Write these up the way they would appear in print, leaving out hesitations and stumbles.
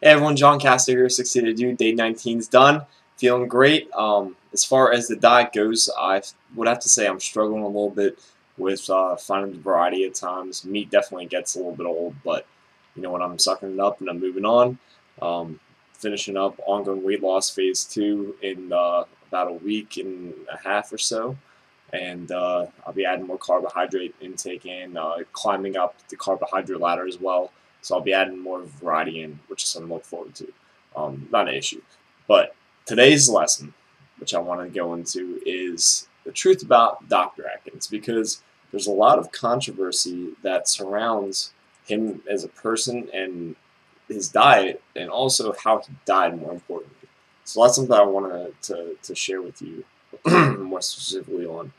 Hey everyone, John Castor here, 60 to do, day 19's done. Feeling great. As far as the diet goes, I would have to say I'm struggling a little bit with finding the variety at times. Meat definitely gets a little bit old, but you know what, I'm sucking it up and I'm moving on. Finishing up ongoing weight loss phase 2 in about a week and a half or so. And I'll be adding more carbohydrate intake and climbing up the carbohydrate ladder as well. So I'll be adding more variety in, which is something to look forward to. Not an issue. But today's lesson, which I want to go into, is the truth about Dr. Atkins, because there's a lot of controversy that surrounds him as a person and his diet, and also how he died, more importantly. So that's something I wanted to share with you more specifically on.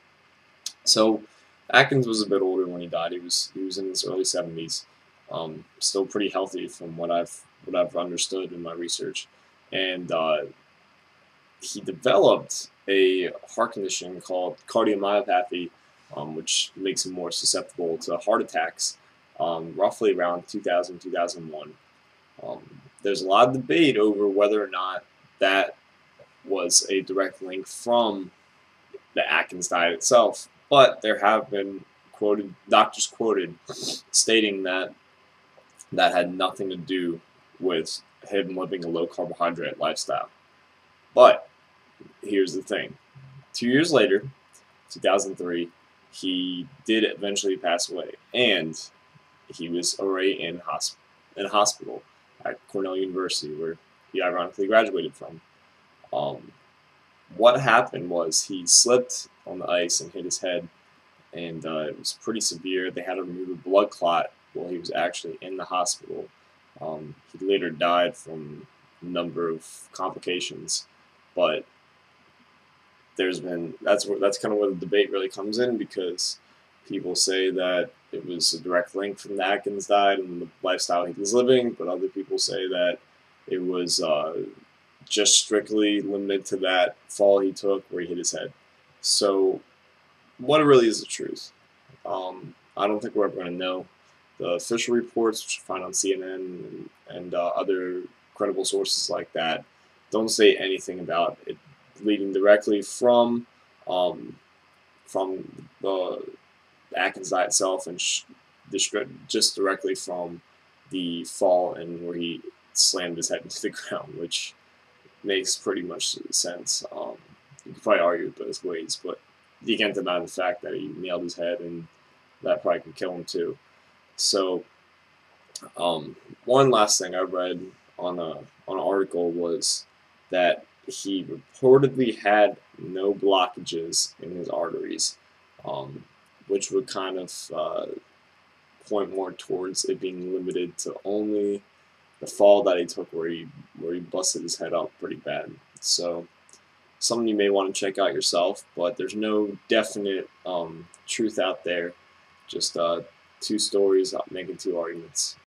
So Atkins was a bit older when he died. He was in his early 70s. Still pretty healthy from what I've understood in my research, and he developed a heart condition called cardiomyopathy, which makes him more susceptible to heart attacks. Roughly around 2000-2001. There's a lot of debate over whether or not that was a direct link from the Atkins diet itself, but there have been doctors quoted stating that had nothing to do with him living a low carbohydrate lifestyle. But here's the thing: 2 years later, 2003, he did eventually pass away, and he was already in hospital at Cornell University, where he ironically graduated from. What happened was he slipped on the ice and hit his head, and it was pretty severe. They had to remove a blood clot while he was actually in the hospital. He later died from a number of complications, but that's kind of where the debate really comes in, because people say that it was a direct link from the Atkins diet and the lifestyle he was living, but other people say that it was just strictly limited to that fall he took where he hit his head. So what really is the truth? I don't think we're ever going to know. The official reports, which you find on CNN and other credible sources like that, don't say anything about it leading directly from the Atkins diet itself, and just directly from the fall and where he slammed his head into the ground, which makes pretty much sense. You could probably argue it both ways, but you can't deny the fact that he nailed his head, and that probably could kill him too. So, one last thing I read on an article was that he reportedly had no blockages in his arteries, which would kind of point more towards it being limited to only the fall that he took, where he busted his head up pretty bad. So, something you may want to check out yourself, but there's no definite truth out there. Just two stories making two arguments.